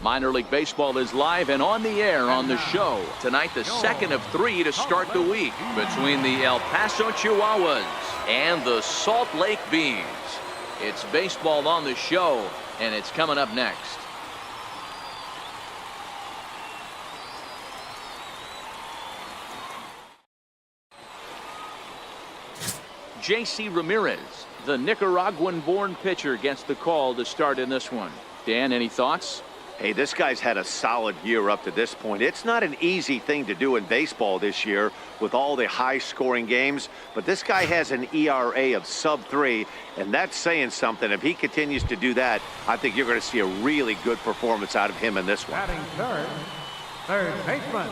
Minor League Baseball is live and on the air on the show. Tonight, the second of 3 to start the week between the El Paso Chihuahuas and the Salt Lake Bees. It's baseball on the show, and it's coming up next. J.C. Ramirez, the Nicaraguan-born pitcher, gets the call to start in this one. Dan, any thoughts? Hey, this guy's had a solid year up to this point. It's not an easy thing to do in baseball this year with all the high-scoring games, but this guy has an ERA of sub-3, and that's saying something. If he continues to do that, I think you're going to see a really good performance out of him in this one. Batting third baseman.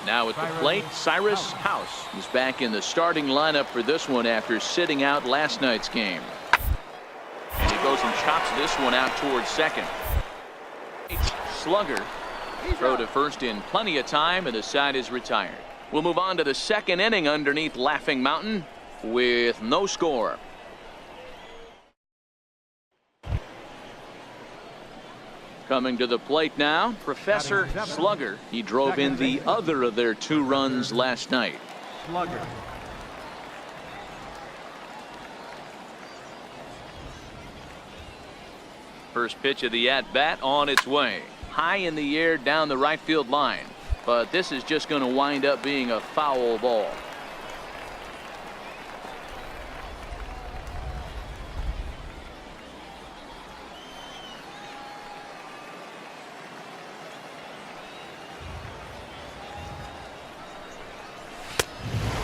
Now at the plate, Cyrus House is back in the starting lineup for this one after sitting out last night's game. And he goes and chops this one out towards second. Slugger throw to first in plenty of time, and the side is retired. We'll move on to the second inning underneath Laughing Mountain with no score. Coming to the plate now, Professor Slugger. He drove in the other of their 2 runs last night. Slugger. First pitch of the at-bat on its way. High in the air down the right field line. But this is just going to wind up being a foul ball.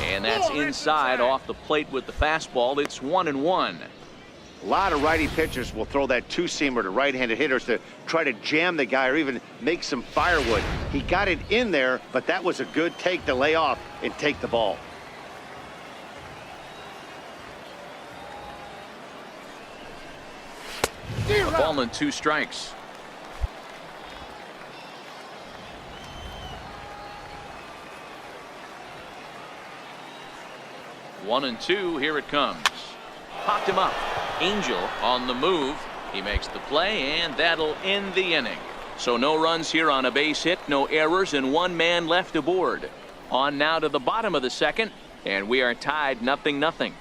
And that's inside off the plate with the fastball. It's 1-1. A lot of righty pitchers will throw that two-seamer to right-handed hitters to try to jam the guy or even make some firewood. He got it in there, but that was a good take to lay off and take the ball. A ball and 2 strikes. One and 2, here it comes. Popped him up. Angel on the move. He makes the play, and that'll end the inning. So no runs here on a base hit, no errors, and 1 man left aboard. On now to the bottom of the second, and we are tied 0-0.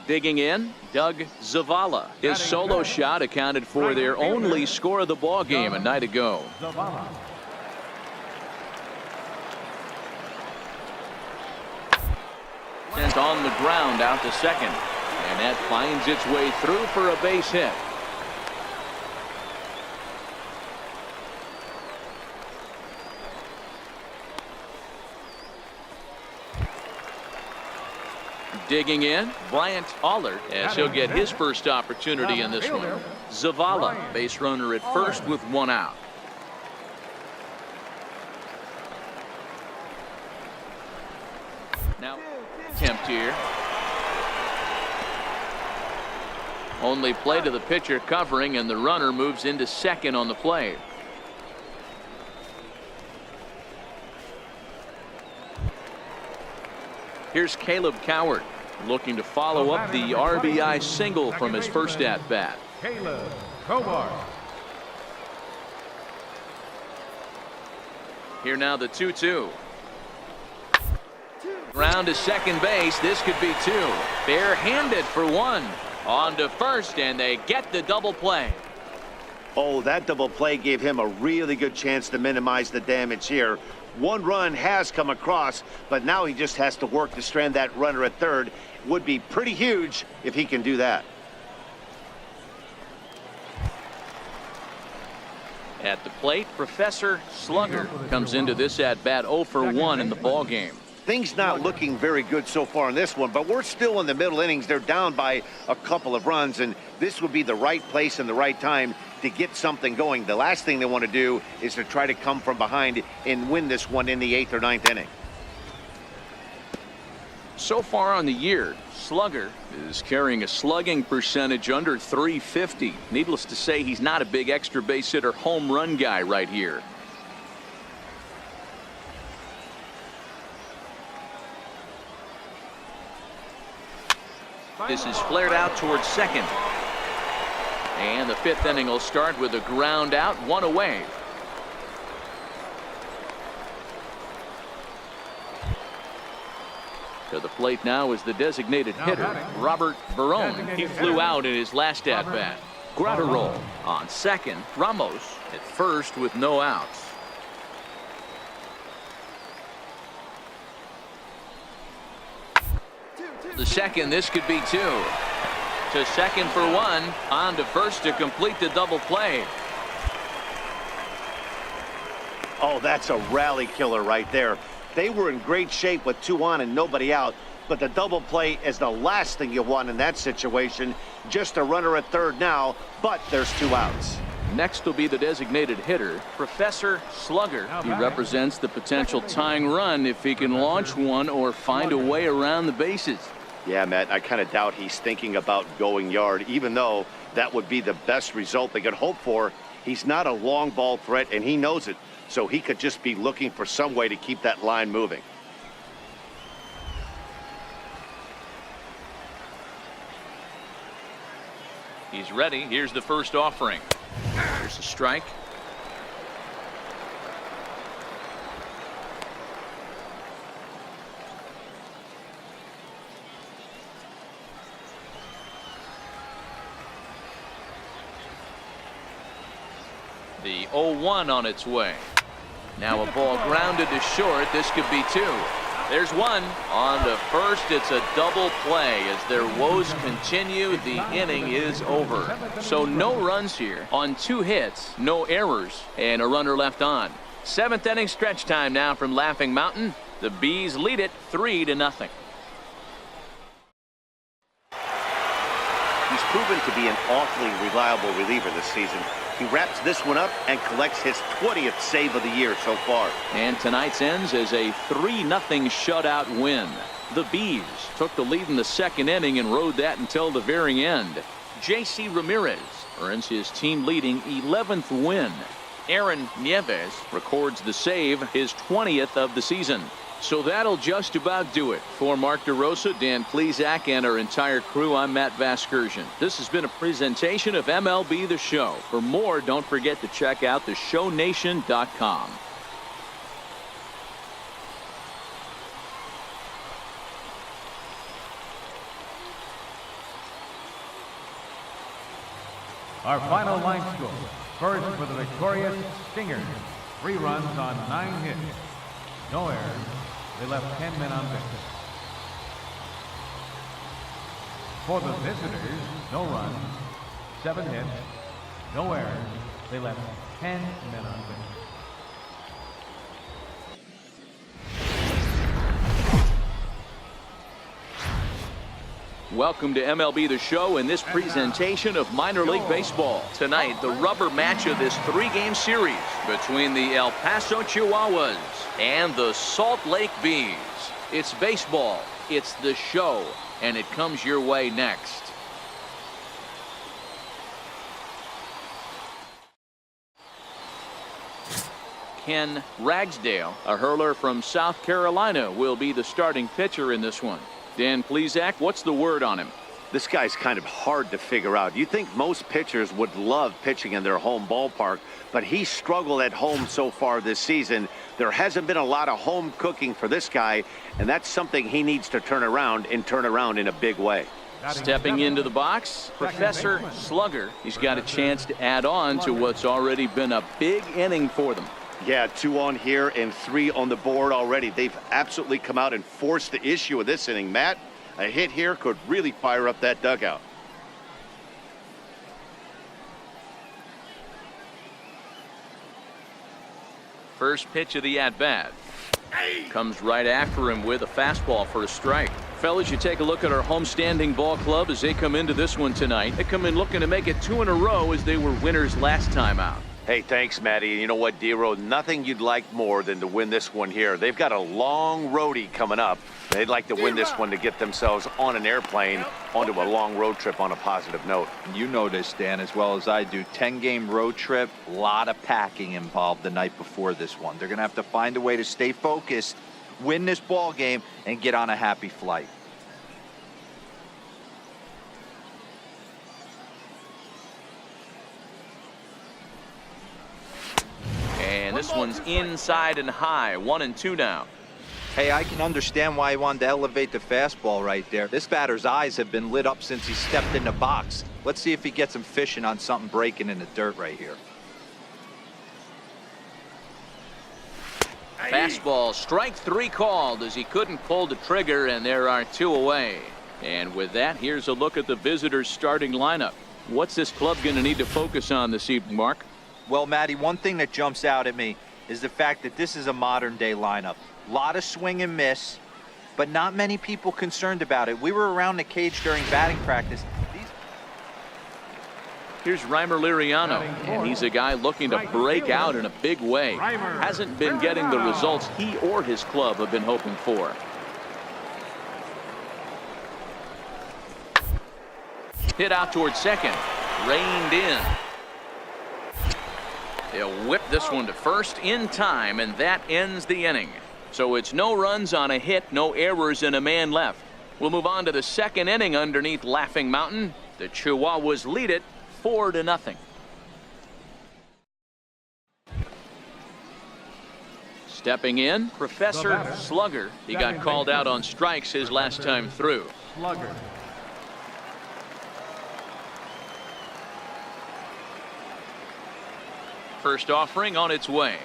Digging in, Doug Zavala. His solo shot accounted for their only score of the ball game a night ago. Sent on the ground out to second, and that finds its way through for a base hit. Digging in, Bryant Aller, as he'll get his first opportunity in this one. Zavala, base runner at first with 1 out. Now attempt here. Only play to the pitcher covering, and the runner moves into second on the play. Here's Caleb Coward looking to follow up the RBI single from his first at-bat. Caleb Coward. Here now the 2-2. Round to second base. This could be 2. Bare-handed for 1. On to first, and they get the double play. Oh, that double play gave him a really good chance to minimize the damage here. 1 run has come across, but now he just has to work to strand that runner at third. Would be pretty huge if he can do that. At the plate, Professor Slugger comes into this at-bat 0 for 1 in the ball game. Things not looking very good so far in this one, but we're still in the middle innings. They're down by a couple of runs, and this would be the right place and the right time to get something going. The last thing they want to do is to try to come from behind and win this one in the 8th or 9th inning. So far on the year, Slugger is carrying a slugging percentage under .350. Needless to say, he's not a big extra base hitter home run guy right here. This is flared out towards second. And the 5th inning will start with a ground out, 1 away. To the plate now is the designated hitter, Robert Barone. He flew out in his last at-bat. Gratterol on second, Ramos at first with no outs. The second, this could be 2. To second for 1, on to first to complete the double play. Oh, that's a rally killer right there. They were in great shape with 2 on and nobody out, but the double play is the last thing you want in that situation. Just a runner at third now, but there's 2 outs. Next will be the designated hitter, Professor Slugger. He represents the potential tying run if he can launch one or find a way around the bases. Yeah, Matt, I kind of doubt he's thinking about going yard, even though that would be the best result they could hope for. He's not a long ball threat, and he knows it. So he could just be looking for some way to keep that line moving. He's ready. Here's the first offering. Here's a strike. The 0-1 on its way. Now a ball grounded to short. This could be 2. There's 1. On to first. It's a double play. As their woes continue, the inning is over. So no runs here on 2 hits, no errors, and a runner left on. 7th inning stretch time now from Laughing Mountain. The Bees lead it 3-0. He's proven to be an awfully reliable reliever this season. He wraps this one up and collects his 20th save of the year so far. And tonight's ends as a 3-0 shutout win. The Bees took the lead in the 2nd inning and rode that until the very end. J.C. Ramirez earns his team-leading 11th win. Aaron Nieves records the save, his 20th of the season. So that'll just about do it. For Mark DeRosa, Dan Plesac, and our entire crew, I'm Matt Vasgersian. This has been a presentation of MLB The Show. For more, don't forget to check out theshownation.com. Our final line score. First for the victorious Stingers. 3 runs on 9 hits. No errors. They left 10 men on base. For the visitors, no runs, 7 hits, no errors. They left 10 men on base. Welcome to MLB The Show and this presentation of minor league baseball. Tonight, the rubber match of this 3-game series between the El Paso Chihuahuas and the Salt Lake Bees. It's baseball, it's the show, and it comes your way next. Ken Ragsdale, a hurler from South Carolina, will be the starting pitcher in this one. Dan Plesac, what's the word on him? This guy's kind of hard to figure out. You think most pitchers would love pitching in their home ballpark, but he's struggled at home so far this season. There hasn't been a lot of home cooking for this guy, and that's something he needs to turn around in a big way. Stepping into the box, Professor Slugger. He's got a chance to add on to what's already been a big inning for them. Yeah, 2 on here and 3 on the board already. They've absolutely come out and forced the issue of this inning. Matt, a hit here could really fire up that dugout. First pitch of the at-bat. Comes right after him with a fastball for a strike. Fellas, you take a look at our homestanding ball club as they come into this one tonight. They come in looking to make it 2 in a row as they were winners last time out. Hey, thanks, Matty. You know what, D-Row? Nothing you'd like more than to win this one here. They've got a long roadie coming up. They'd like to win this one to get themselves on an airplane onto a long road trip on a positive note. You know this, Dan, as well as I do. 10-game road trip, a lot of packing involved the night before this one. They're going to have to find a way to stay focused, win this ball game, and get on a happy flight. this one's inside and high. 1-2 now. Hey, I can understand why he wanted to elevate the fastball right there. This batter's eyes have been lit up since he stepped in the box. Let's see if he gets him fishing on something breaking in the dirt right here. Fastball, strike 3 called as he couldn't pull the trigger, and there are 2 away. And with that, here's a look at the visitors' starting lineup. What's this club going to need to focus on this evening, Mark? Well, Matty, one thing that jumps out at me is the fact that this is a modern-day lineup. A lot of swing and miss, but not many people concerned about it. We were around the cage during batting practice. Here's Reimer Liriano, and he's a guy looking to break out in a big way. Hasn't been getting the results he or his club have been hoping for. Hit out towards second. Reined in. They'll whip this one to first in time, and that ends the inning. So it's no runs on a hit, no errors, and a man left. We'll move on to the second inning underneath Laughing Mountain. The Chihuahuas lead it 4-0. Stepping in, Professor Slugger. He got called out on strikes his last time through. Slugger. First offering on its way.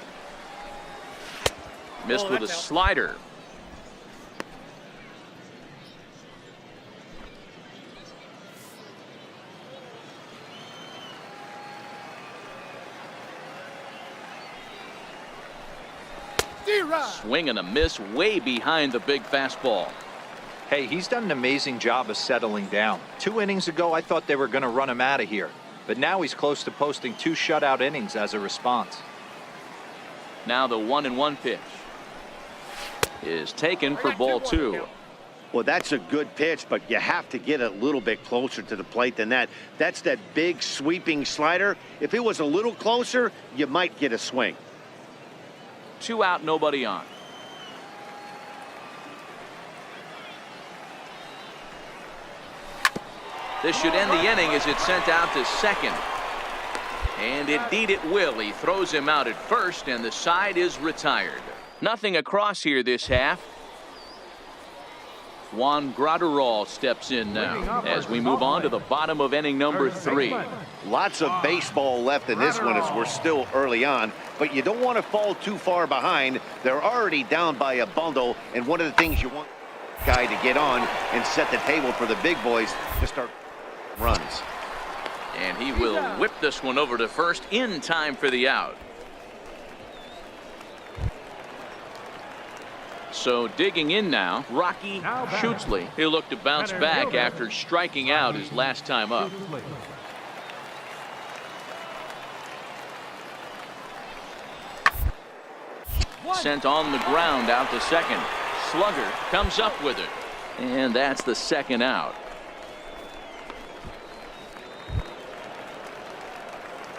Missed with a slider. Swing and a miss way behind the big fastball. Hey, he's done an amazing job of settling down. 2 innings ago, I thought they were going to run him out of here. But now he's close to posting 2 shutout innings as a response. Now the 1-1 pitch is taken for ball 2. Well, that's a good pitch, but you have to get a little bit closer to the plate than that. That's that big sweeping slider. If it was a little closer, you might get a swing. 2 out, nobody on. This should end the inning as it's sent out to second. And indeed it will. He throws him out at first, and the side is retired. Nothing across here this half. Juan Graterol steps in now as we move on to the bottom of inning number 3. Lots of baseball left in this one as we're still early on, but you don't want to fall too far behind. They're already down by a bundle, and one of the things you want guy to get on and set the table for the big boys to start runs. And he will whip this one over to first in time for the out. So digging in now, Rocky Schutzle. He'll look to bounce back after striking out his last time up. Sent on the ground out to second. Slugger comes up with it. And that's the second out.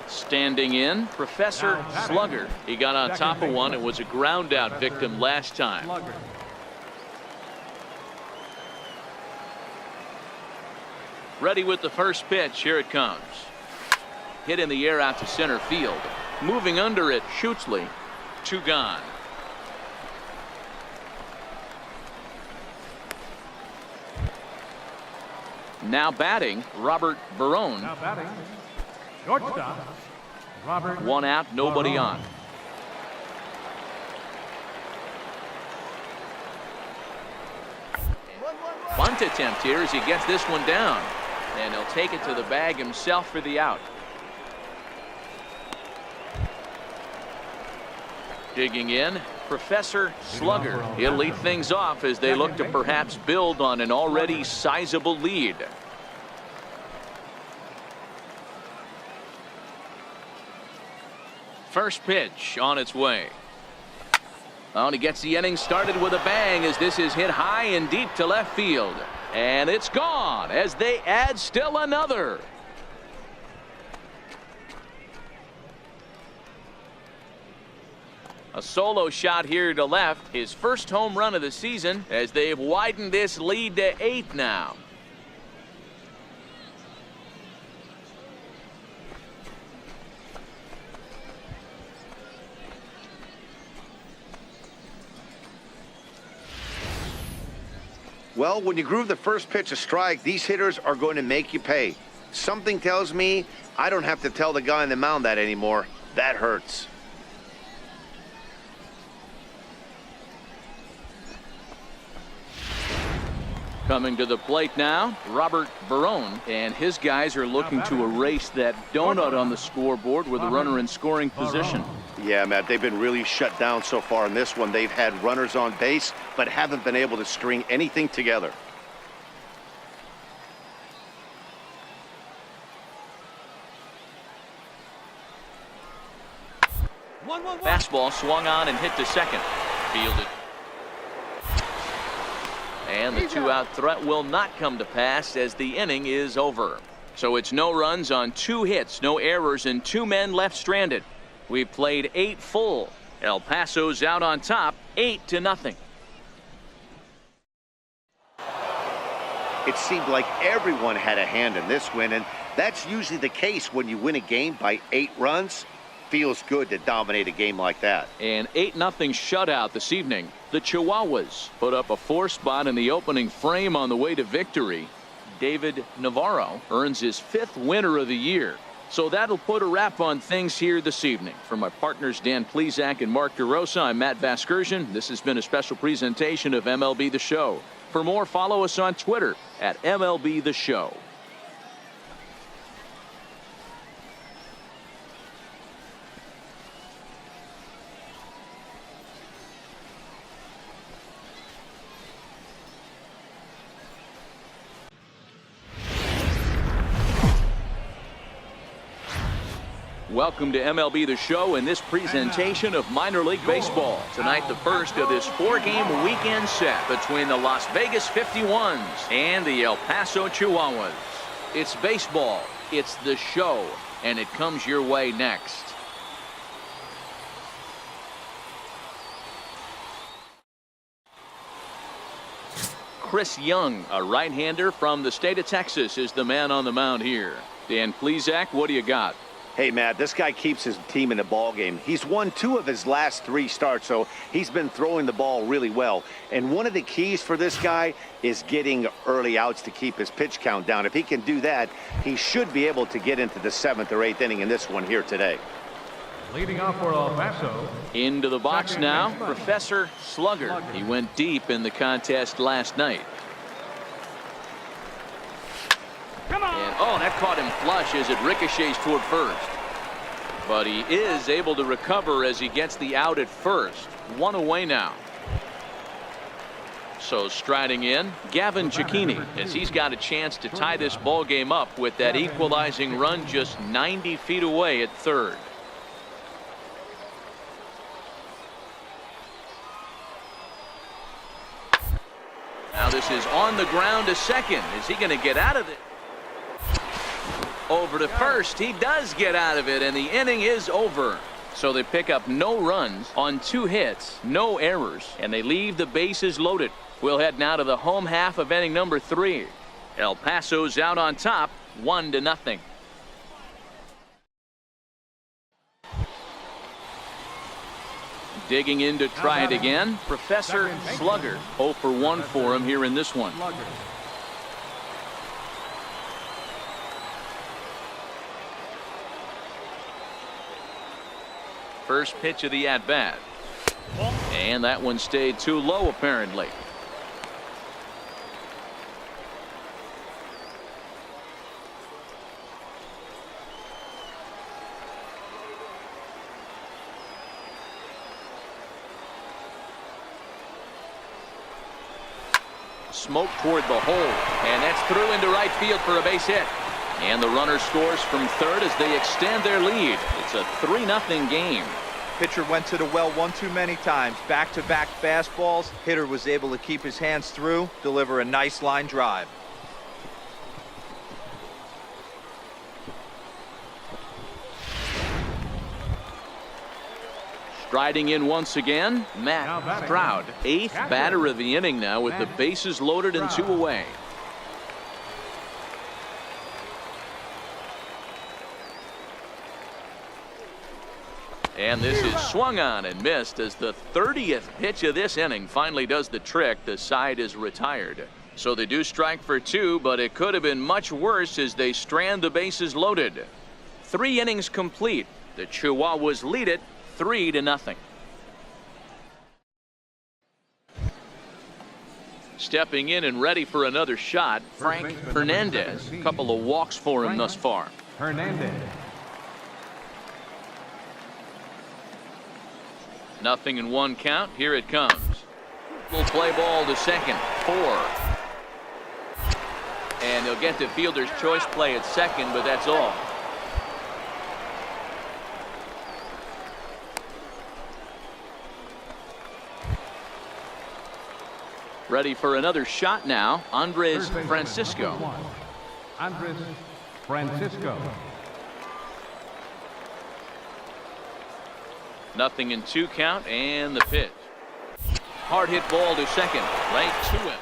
Standing in, Professor Slugger. He got on top of one and was a ground out victim last time. Ready with the first pitch. Here it comes. Hit in the air out to center field. Moving under it, Schutzle. 2 gone. Now batting, Robert Barone. Now batting, shortstop, Robert. 1 out, nobody on. Bunt attempt here as he gets this one down. And he'll take it to the bag himself for the out. Digging in, Professor Slugger. He'll lead things off as they look to perhaps build on an already sizable lead. First pitch on its way. Oh, and he gets the inning started with a bang as this is hit high and deep to left field. And it's gone as they add still another. A solo shot here to left. His first home run of the season as they've widened this lead to 8 now. Well, when you groove the first pitch a strike, these hitters are going to make you pay. Something tells me I don't have to tell the guy on the mound that anymore. That hurts. Coming to the plate now, Robert Barone, and his guys are looking to erase that donut on the scoreboard with a runner in scoring position. Yeah, Matt, they've been really shut down so far in this one. They've had runners on base, but haven't been able to string anything together. Fastball swung on and hit to second. Fielded. And the two-out threat will not come to pass as the inning is over. So it's no runs on 2 hits, no errors, and 2 men left stranded. We've played 8 full. El Paso's out on top, 8-0. It seemed like everyone had a hand in this win, and that's usually the case when you win a game by 8 runs. Feels good to dominate a game like that. An 8-0 shutout this evening. The Chihuahuas put up a 4 spot in the opening frame on the way to victory. David Navarro earns his 5th winner of the year. So that'll put a wrap on things here this evening. For my partners Dan Plesac and Mark DeRosa, I'm Matt Vasgersian. This has been a special presentation of MLB The Show. For more, follow us on Twitter at MLB The Show. Welcome to MLB The Show and this presentation of minor league baseball. Tonight, the first of this 4-game weekend set between the Las Vegas 51s and the El Paso Chihuahuas. It's baseball, it's the show, and it comes your way next. Chris Young, a right-hander from the state of Texas, is the man on the mound here. Dan Plesac, what do you got? Hey, Matt, this guy keeps his team in the ball game. He's won 2 of his last 3 starts, so he's been throwing the ball really well. And one of the keys for this guy is getting early outs to keep his pitch count down. If he can do that, he should be able to get into the 7th or 8th inning in this one here today. Leading off for El Paso. Into the box now, Professor Slugger. He went deep in the contest last night. And, that caught him flush as it ricochets toward first. But he is able to recover as he gets the out at first. 1 away now. So striding in, Gavin Cicchini, as he's got a chance to tie this ball game up with that equalizing run just 90 feet away at third. Now this is on the ground to second. Is he going to get out of it? Over to first. He does get out of it, and the inning is over. So they pick up no runs on 2 hits, no errors, and they leave the bases loaded. We'll head now to the home half of inning number 3. El Paso's out on top, 1-0. Digging in to try it again, Professor Slugger. 0 for 1 for him here in this one. First pitch of the at-bat. And that one stayed too low, apparently. Smoke toward the hole, and that's through into right field for a base hit. And the runner scores from third as they extend their lead. It's a 3-0 game. Pitcher went to the well one too many times. Back-to-back fastballs. Hitter was able to keep his hands through, deliver a nice line drive. Striding in once again, Matt Stroud, 8th batter of the inning now with the bases loaded and 2 away. And this is swung on and missed as the 30th pitch of this inning finally does the trick. The side is retired. So they do strike for 2, but it could have been much worse as they strand the bases loaded. 3 innings complete. The Chihuahuas lead it 3-0. Stepping in and ready for another shot, Frank Hernandez. A couple of walks for him thus far. Hernandez. Nothing in 1 count. Here it comes. Will play ball to second. 4. And they'll get the fielder's choice play at second, but that's all. Ready for another shot now, Andres Francisco. Andres Francisco. Nothing in 2 count, and the pitch. Hard hit ball to second, right to him.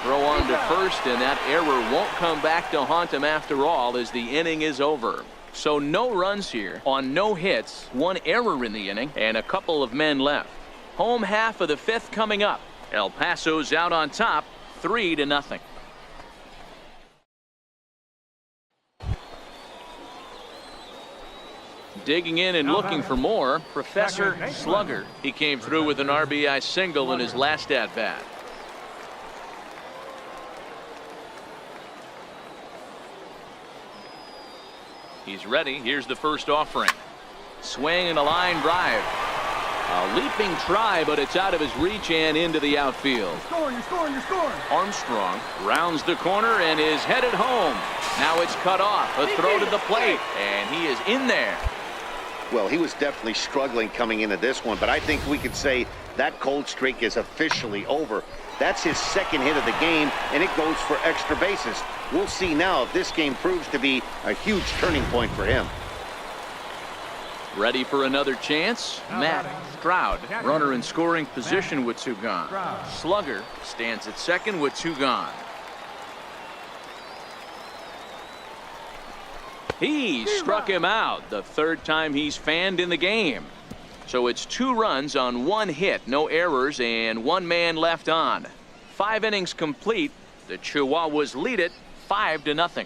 Throw on to first, and that error won't come back to haunt him after all as the inning is over. So no runs here on no hits, 1 error in the inning, and a couple of men left. Home half of the 5th coming up. El Paso's out on top, 3-0. Digging in and looking for more, Professor Slugger. He came through with an RBI single in his last at-bat. He's ready. Here's the first offering. Swing and a line drive. A leaping try, but it's out of his reach and into the outfield. You're scoring. Armstrong rounds the corner and is headed home. Now it's cut off. A throw to the plate, and he is in there. Well, he was definitely struggling coming into this one, but I think we could say that cold streak is officially over. That's his 2nd hit of the game, and it goes for extra bases. We'll see now if this game proves to be a huge turning point for him. Ready for another chance? Matt Stroud, runner in scoring position with 2 gone. Slugger stands at second with 2 gone. He struck him out, the 3rd time he's fanned in the game. So it's 2 runs on 1 hit, no errors, and 1 man left on. 5 innings complete. The Chihuahuas lead it 5-0.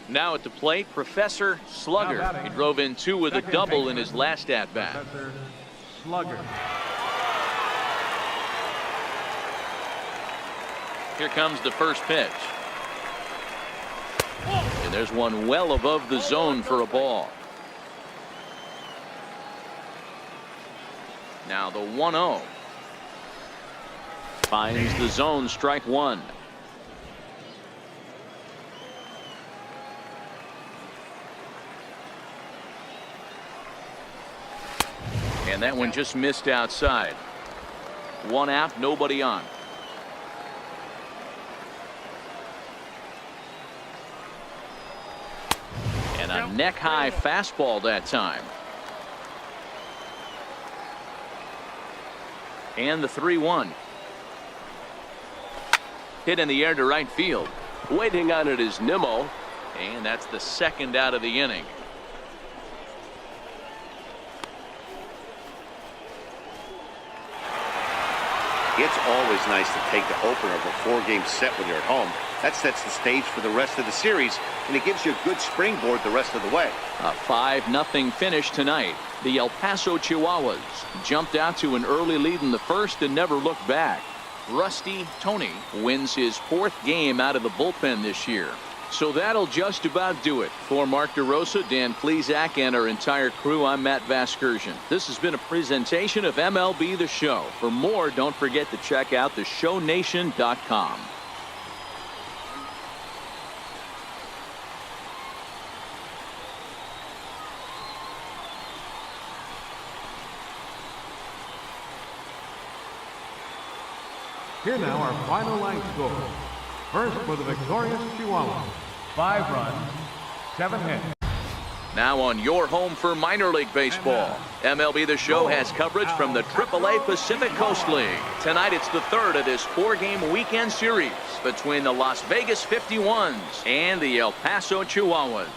Now at the plate, Professor Slugger. He drove in 2 with a double in his last at-bat. Professor Slugger. Here comes the first pitch. And there's one well above the zone for a ball. Now the 1-0. Finds the zone, strike 1. And that one just missed outside. 1 out, nobody on. And a neck-high fastball that time. And the 3-1. Hit in the air to right field. Waiting on it is Nimmo. And that's the 2nd out of the inning. It's always nice to take the opener of a 4-game set when you're at home. That sets the stage for the rest of the series, and it gives you a good springboard the rest of the way. A 5-0 finish tonight. The El Paso Chihuahuas jumped out to an early lead in the 1st and never looked back. Rusty Tony wins his 4th game out of the bullpen this year. So that'll just about do it. For Mark DeRosa, Dan Plesac, and our entire crew, I'm Matt Vasgersian. This has been a presentation of MLB The Show. For more, don't forget to check out theshownation.com. Here now our final line score. First for the victorious Chihuahuas, 5 runs, 7 hits. Now on your home for minor league baseball. MLB The Show has coverage from the AAA Pacific Coast League. Tonight it's the 3rd of this 4-game weekend series between the Las Vegas 51s and the El Paso Chihuahuas.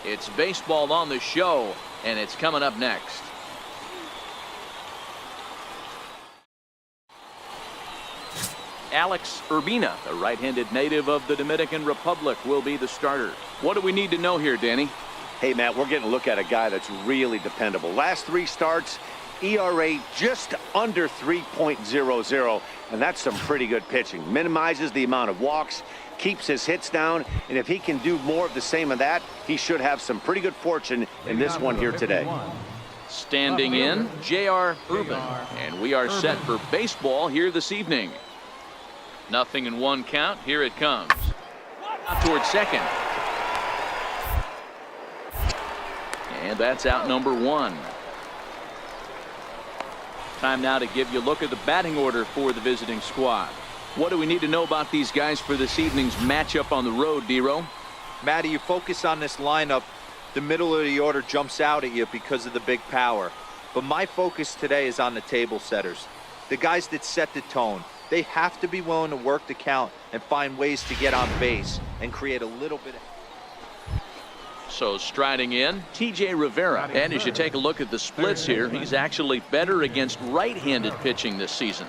It's baseball on the show, and it's coming up next. Alex Urbina, the right-handed native of the Dominican Republic, will be the starter. What do we need to know here, Danny? Hey, Matt, we're getting a look at a guy that's really dependable. Last 3 starts, ERA just under 3.00, and that's some pretty good pitching. Minimizes the amount of walks, keeps his hits down, and if he can do more of the same of that, he should have some pretty good fortune in this one here today. Standing in, J.R. Urban, and we are set for baseball here this evening. 0-1 count. Here it comes. Out towards second. And that's out number 1. Time now to give you a look at the batting order for the visiting squad. What do we need to know about these guys for this evening's matchup on the road, D-Row? Matty, you focus on this lineup, the middle of the order jumps out at you because of the big power. But my focus today is on the table setters, the guys that set the tone. They have to be willing to work the count and find ways to get on base and create a little bit of... So striding in, TJ Rivera. And as you take a look at the splits here, he's actually better against right-handed pitching this season.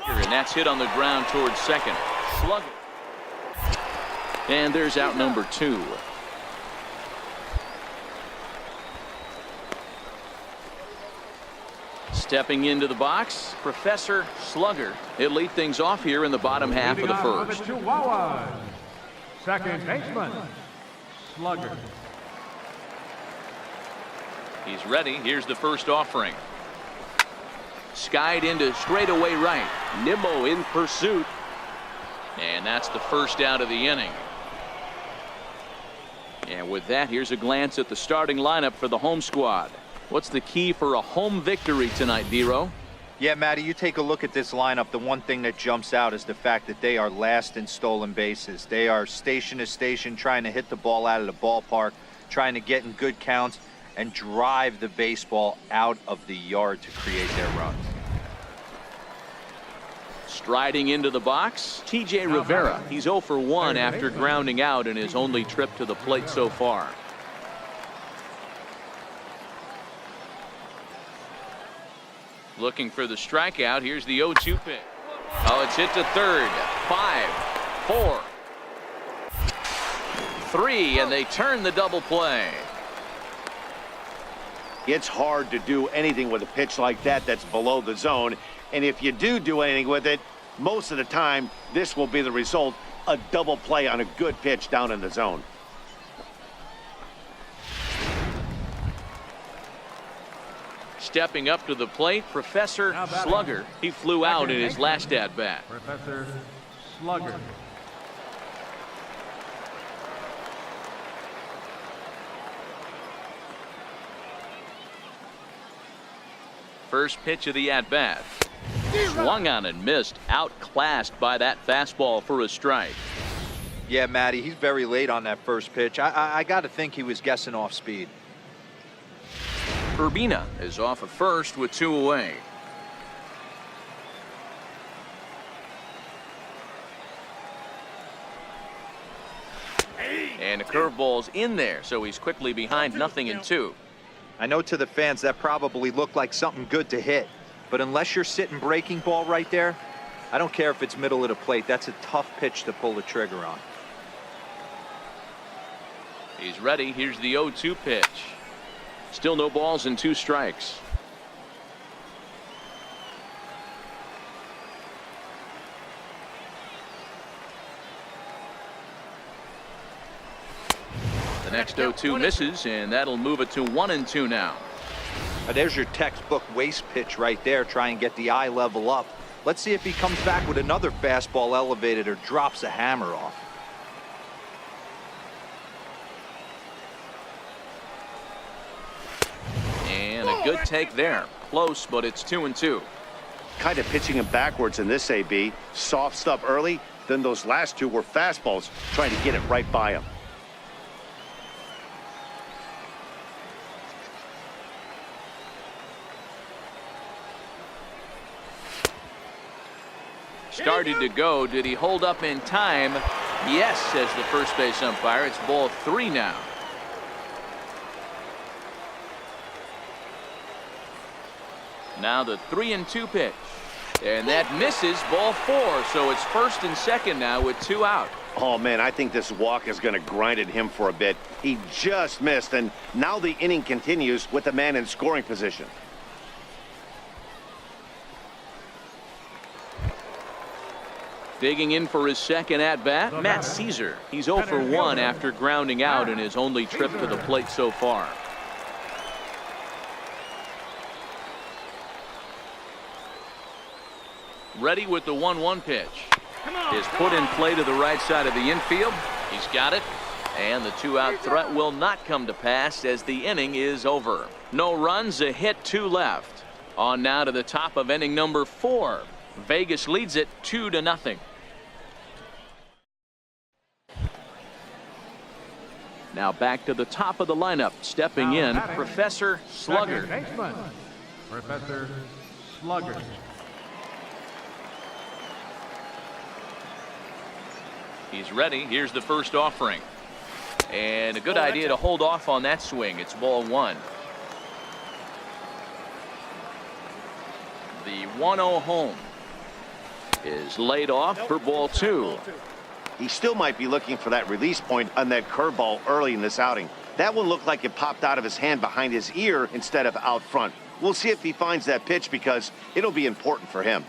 And that's hit on the ground towards second. Slug. And there's out number 2. Stepping into the box, Professor Slugger. He'll lead things off here in the bottom half of the first. The Chihuahuas, second baseman, Slugger. He's ready. Here's the first offering. Skied into straightaway right. Nimmo in pursuit. And that's the first out of the inning. And with that, here's a glance at the starting lineup for the home squad. What's the key for a home victory tonight, D-Row? Yeah, Matty, you take a look at this lineup. The one thing that jumps out is the fact that they are last in stolen bases. They are station to station trying to hit the ball out of the ballpark, trying to get in good counts and drive the baseball out of the yard to create their runs. Striding into the box, TJ Rivera. He's 0 for 1 after grounding out in his only trip to the plate so far. Looking for the strikeout. Here's the 0-2 pitch. Oh, it's hit to third. 5, 4, 3, and they turn the double play. It's hard to do anything with a pitch like that that's below the zone. And if you do anything with it, most of the time, this will be the result, a double play on a good pitch down in the zone. Stepping up to the plate, Professor Slugger. He flew out in his last at-bat. Professor Slugger. First pitch of the at-bat. Swung on and missed, outclassed by that fastball for a strike. Yeah, Matty, he's very late on that first pitch. I got to think he was guessing off speed. Urbina is off at first with 2 away. And the curveball's in there, so he's quickly behind 0-2. I know to the fans that probably looked like something good to hit, but unless you're sitting breaking ball right there, I don't care if it's middle of the plate. That's a tough pitch to pull the trigger on. He's ready. Here's the 0-2 pitch. Still no balls and 2 strikes. The next 0-2 misses, and that'll move it to 1-2 now. There's your textbook waste pitch right there. Try and get the eye level up. Let's see if he comes back with another fastball elevated or drops a hammer off. And a good take there. Close, but it's 2-2. Kind of pitching him backwards in this AB. Soft stuff early, then those last 2 were fastballs, trying to get it right by him. started to go. Did he hold up in time? Yes, says the first base umpire. It's ball 3 now. Now the 3-2 pitch. And that misses, ball 4. So it's first and second now with 2 out. Oh, man, I think this walk is going to grind at him for a bit. He just missed, and now the inning continues with the man in scoring position. Digging in for his second at-bat, Matt Caesar. He's 0 for 1 after grounding out in his only trip to the plate so far. Ready with the 1-1 pitch. Is put in play to the right side of the infield. He's got it. And the 2-out threat will not come to pass as the inning is over. No runs, a hit, 2 left. On now to the top of inning number 4. Vegas leads it 2-0. Now back to the top of the lineup. Stepping in, Professor Slugger. Professor Slugger. He's ready. Here's the first offering. And a good idea to hold off on that swing. It's ball 1. The 1-0 home is laid off for ball 2. He still might be looking for that release point on that curveball early in this outing. That one looked like it popped out of his hand behind his ear instead of out front. We'll see if he finds that pitch because it'll be important for him.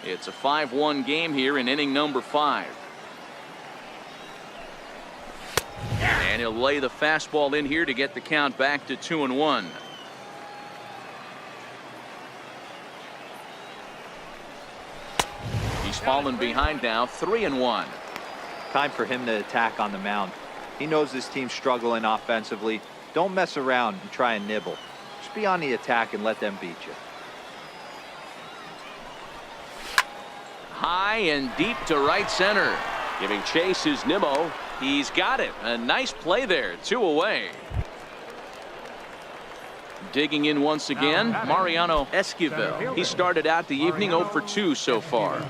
It's a 5-1 game here in inning number 5. And he'll lay the fastball in here to get the count back to 2-1. He's fallen behind now, 3-1. Time for him to attack on the mound. He knows this team's struggling offensively. Don't mess around and try and nibble. Just be on the attack and let them beat you. High and deep to right center. Giving chase is Nimmo. He's got it. A nice play there. 2 away. Digging in once again, Mariano Esquivel. He started out the evening 0 for 2 so far.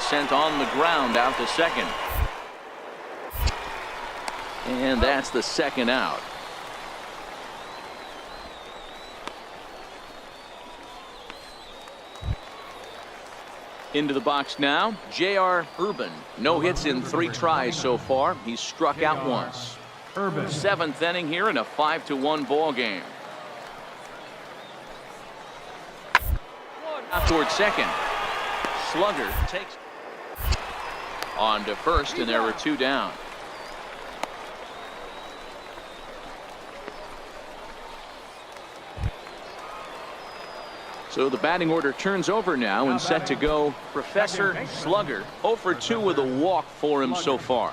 Sent on the ground out to second. And that's the second out. Into the box now, J.R. Urban. No hits in 3 tries so far. He's struck out once. Urban. 7th inning here in a 5-1 ball game. Out toward second. Slugger takes on to first, and there are 2 down. So the batting order turns over now and set to go Professor Slugger. 0 for 2 with a walk for him so far.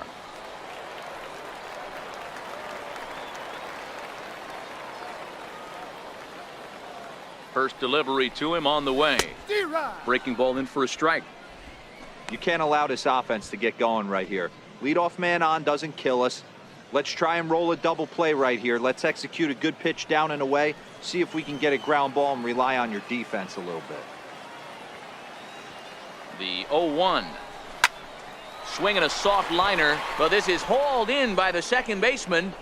First delivery to him on the way. Breaking ball in for a strike. You can't allow this offense to get going right here. Leadoff man on doesn't kill us. Let's try and roll a double play right here. Let's execute a good pitch down and away. See if we can get a ground ball and rely on your defense a little bit. The 0-1. Swinging a soft liner, but this is hauled in by the second baseman.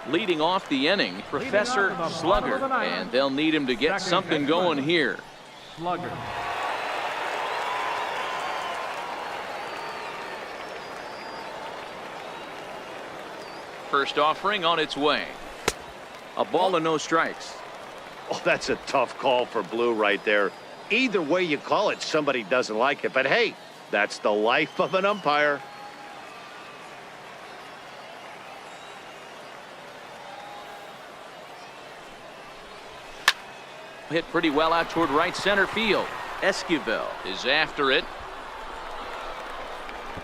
Leading off the inning, Professor Slugger, and they'll need him to get something going here. Slugger. First offering on its way. A ball and no strikes. Oh, that's a tough call for Blue right there. Either way you call it, somebody doesn't like it. But hey, that's the life of an umpire. Hit pretty well out toward right center field. Esquivel is after it.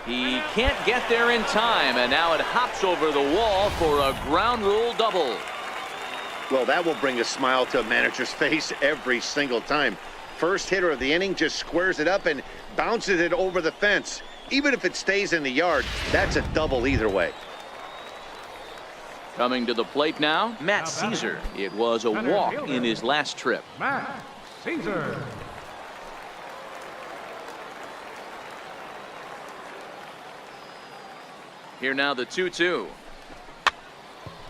He can't get there in time, and now it hops over the wall for a ground rule double. Well, that will bring a smile to a manager's face every single time. first hitter of the inning just squares it up and bounces it over the fence. Even if it stays in the yard, that's a double either way. Coming to the plate now, Matt Caesar. It was a walk in his last trip. Matt Caesar. Here now the 2-2.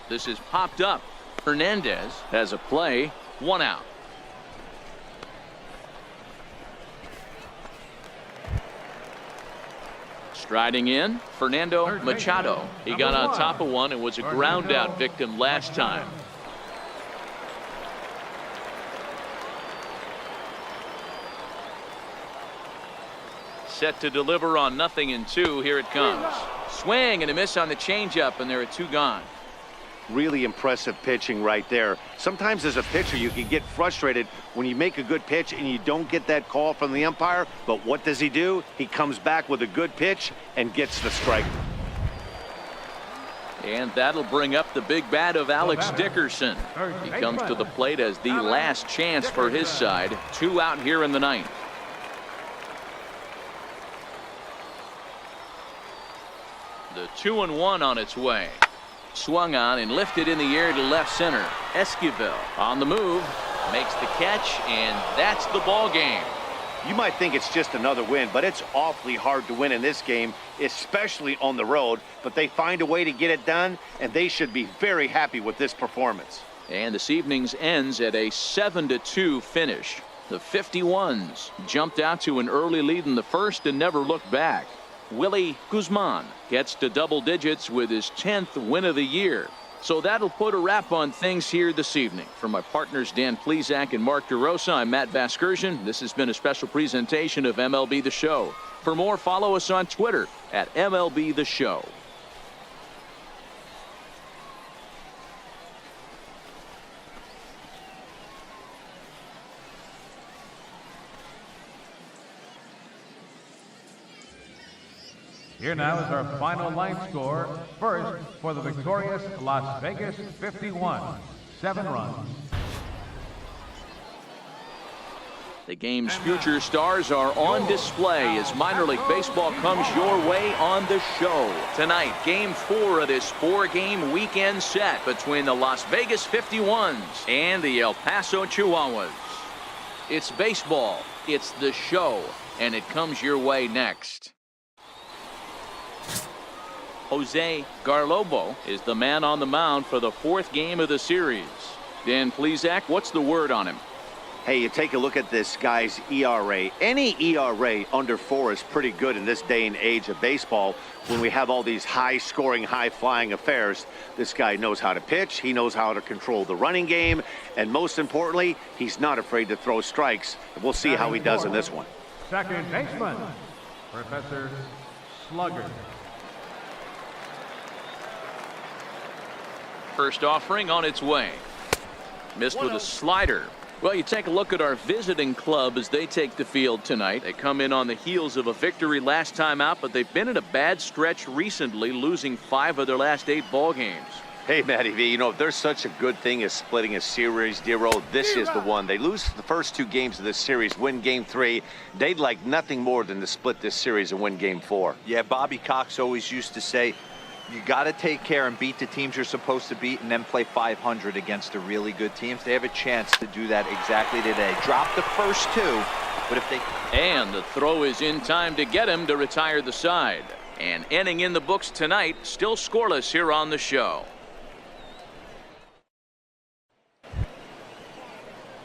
This is popped up. Hernandez has a play, 1 out. Striding in, Fernando Machado. He got on top of one and was a ground out victim last time. Set to deliver on 0-2. Here it comes. Swing and a miss on the changeup, and there are 2 gone. Really impressive pitching right there. Sometimes as a pitcher you can get frustrated when you make a good pitch and you don't get that call from the umpire, but what does he do? He comes back with a good pitch and gets the strike. And that'll bring up the big bat of Alex Dickerson. He comes to the plate as the last chance for his side. 2 out here in the 9th. The 2-1 on its way. Swung on and lifted in the air to left center. Esquivel on the move, makes the catch, and that's the ball game. You might think it's just another win, but it's awfully hard to win in this game, especially on the road. But they find a way to get it done, and they should be very happy with this performance. And this evening's ends at a 7-2 finish. The 51s jumped out to an early lead in the first and never looked back. Willie Guzman gets to double digits with his 10th win of the year. So that'll put a wrap on things here this evening. For my partners Dan Plesac and Mark DeRosa, I'm Matt Vasgersian. This has been a special presentation of MLB The Show. For more, follow us on Twitter at MLB The Show. Here now is our final line score. First, for the victorious Las Vegas 51, 7 runs. The game's future stars are on display as minor league baseball comes your way on the show. Tonight, game 4 of this 4-game weekend set between the Las Vegas 51s and the El Paso Chihuahuas. It's baseball, it's the show, and it comes your way next. Jose Garlobo is the man on the mound for the 4th game of the series. Dan Plesac, what's the word on him? Hey, you take a look at this guy's ERA. Any ERA under 4 is pretty good in this day and age of baseball when we have all these high-scoring, high-flying affairs. This guy knows how to pitch. He knows how to control the running game. And most importantly, he's not afraid to throw strikes. We'll see how he does in this one. Second baseman, Professor Slugger. First offering on its way. Missed with a slider. Well, you take a look at our visiting club as they take the field tonight. They come in on the heels of a victory last time out, but they've been in a bad stretch recently, losing 5 of their last 8 ball games. Hey, Matty V, you know, if there's such a good thing as splitting a series, Dero, this is the one. They lose the first 2 games of this series, win game 3. They'd like nothing more than to split this series and win game 4. Yeah, Bobby Cox always used to say, you got to take care and beat the teams you're supposed to beat and then play 500 against the really good teams. They have a chance to do that exactly today. Drop the first 2, but if they... And the throw is in time to get him to retire the side. And inning in the books tonight, still scoreless here on the show.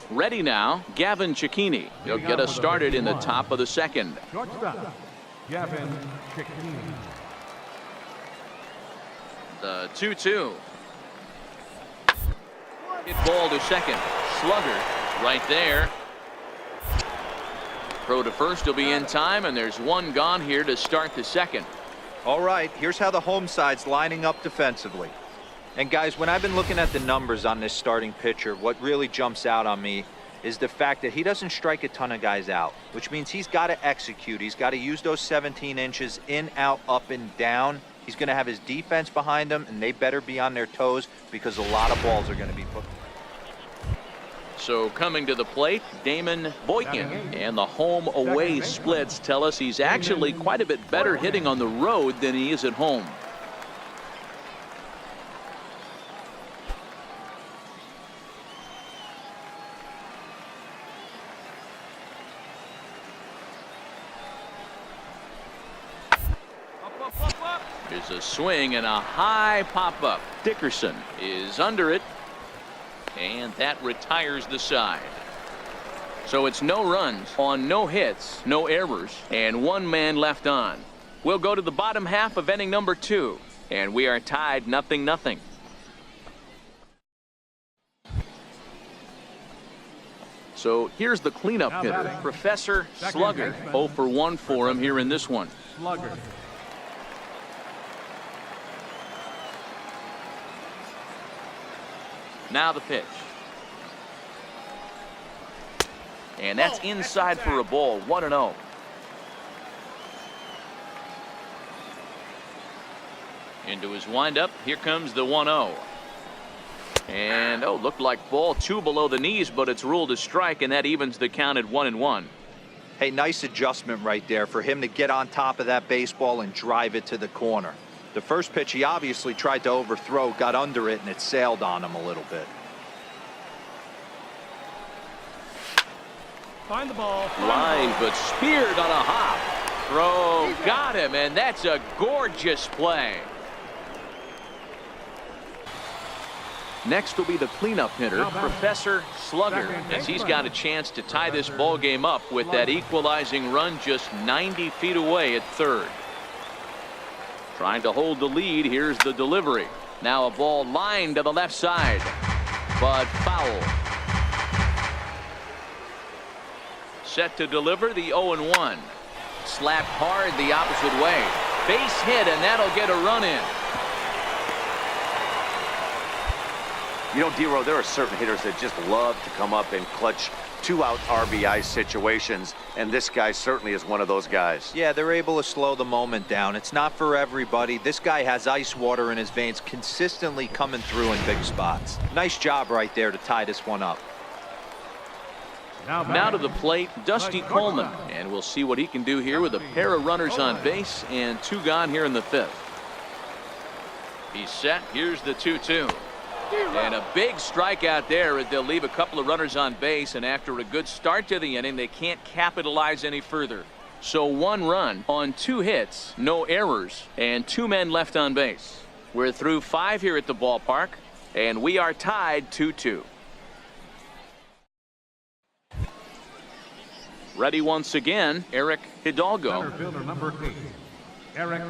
Ready now, Gavin Cecchini. He'll get us started in the top of the 2nd. Shortstop, Gavin Cecchini. The 2-2. Hit ball to second. Slugger right there. Throw to first will be in time, and there's 1 gone here to start the 2nd. All right, here's how the home side's lining up defensively. And guys, when I've been looking at the numbers on this starting pitcher, what really jumps out on me is the fact that he doesn't strike a ton of guys out, which means he's got to execute. He's got to use those 17 inches in, out, up, and down. He's going to have his defense behind him, and they better be on their toes because a lot of balls are going to be put. So coming to the plate, Damon Boykin. And the home-away splits tell us he's actually quite a bit better hitting on the road than he is at home. There's a swing and a high pop-up. Dickerson is under it. And that retires the side. So it's no runs on no hits, no errors, and 1 man left on. We'll go to the bottom half of inning number 2, and we are tied 0-0. So here's the cleanup hitter, Professor Slugger. 0 for 1 for him here in this one. Slugger. Now the pitch. And that's inside for a ball. 1-0. Into his windup. Here comes the 1-0. And looked like ball 2 below the knees, but it's ruled a strike, and that evens the count at 1-1. Hey, nice adjustment right there for him to get on top of that baseball and drive it to the corner. The first pitch he obviously tried to overthrow, got under it, and it sailed on him a little bit. Find the ball. Line, but speared on a hop. Throw, got him, and that's a gorgeous play. Next will be the cleanup hitter, Professor Slugger, as he's got a chance to tie this ball game up with that equalizing run just 90 feet away at third. Trying to hold the lead. Here's the delivery. Now a ball lined to the left side, but foul. Set to deliver the 0-1. Slapped hard the opposite way. Base hit, and that'll get a run in. You know, D-Row, there are certain hitters that just love to come up and clutch 2-out RBI situations, and this guy certainly is one of those guys. Yeah, they're able to slow the moment down. It's not for everybody. This guy has ice water in his veins, consistently coming through in big spots. Nice job right there to tie this one up. Now to the plate, Dusty Coleman, and we'll see what he can do here with a pair of runners on base and 2 gone here in the 5th. He's set. Here's the 2-2. And a big strikeout there as they'll leave a couple of runners on base, and after a good start to the inning, they can't capitalize any further. So 1 run on 2 hits, no errors, and 2 men left on base. We're through 5 here at the ballpark, and we are tied 2-2. Ready once again, Eric Hidalgo. Center fielder number 8, Eric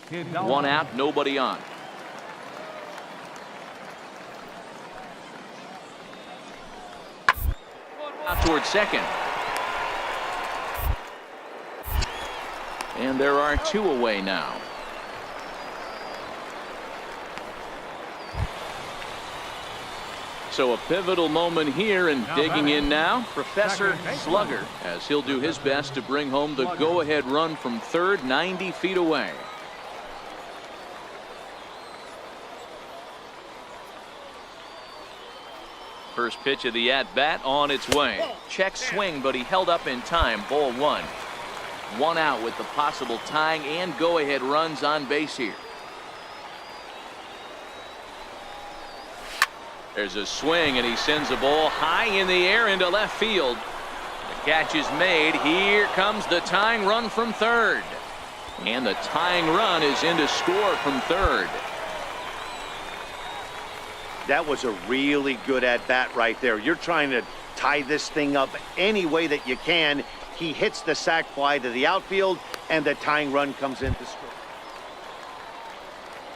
Hidalgo. 1 out, nobody on. Out towards second. And there are 2 away now. So a pivotal moment here, and digging in now, Professor Slugger, as he'll do his best to bring home the go-ahead run from third, 90 feet away. First pitch of the at-bat on its way. Check swing, but he held up in time. Ball 1. 1 out with the possible tying and go-ahead runs on base here. There's a swing, and he sends a ball high in the air into left field. The catch is made. Here comes the tying run from third. And the tying run is in to score from third. That was a really good at-bat right there. You're trying to tie this thing up any way that you can. He hits the sac fly to the outfield, and the tying run comes in to score.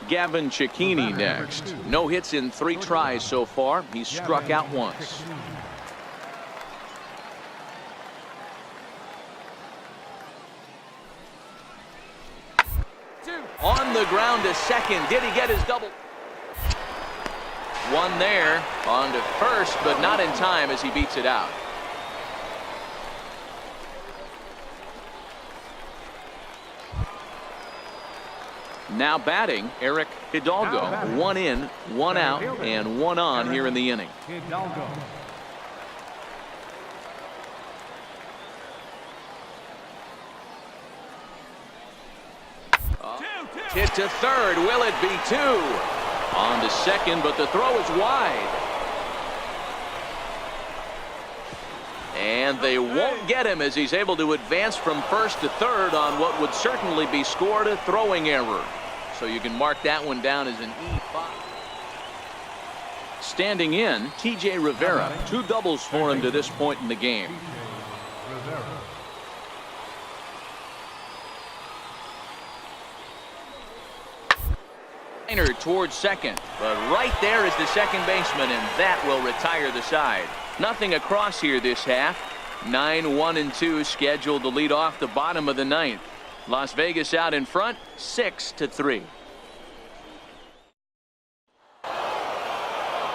Gavin Cicchini next. No hits in 3 tries so far. He's struck out once. On the ground to second. Did he get his double? 1 there. On to first, but not in time as he beats it out. Now batting, Eric Hidalgo. 1 in, 1 out, and 1 on here in the inning. Hidalgo. Hit to third. Will it be two? On to second, but the throw is wide. And they won't get him as he's able to advance from first to third on what would certainly be scored a throwing error. So you can mark that one down as an E5. Standing in, T.J. Rivera. 2 doubles for him to this point in the game. Towards second, but right there is the second baseman, and that will retire the side. Nothing across here this half. 9-1-2 scheduled to lead off the bottom of the ninth. Las Vegas out in front, 6-3.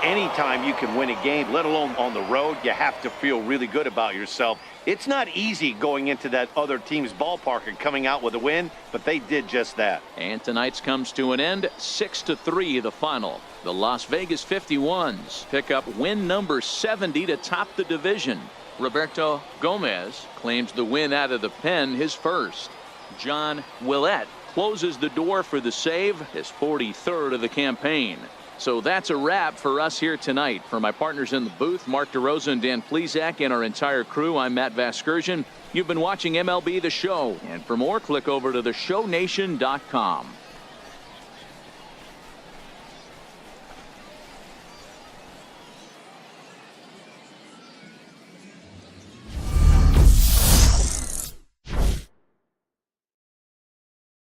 Anytime you can win a game, let alone on the road, you have to feel really good about yourself. It's not easy going into that other team's ballpark and coming out with a win, but they did just that. And tonight's comes to an end, 6-3 the final. The Las Vegas 51s pick up win number 70 to top the division. Roberto Gomez claims the win out of the pen, his first. John Willett closes the door for the save, his 43rd of the campaign. So that's a wrap for us here tonight. For my partners in the booth, Mark DeRosa and Dan Plesac, and our entire crew, I'm Matt Vasgersian. You've been watching MLB The Show. And for more, click over to theshownation.com.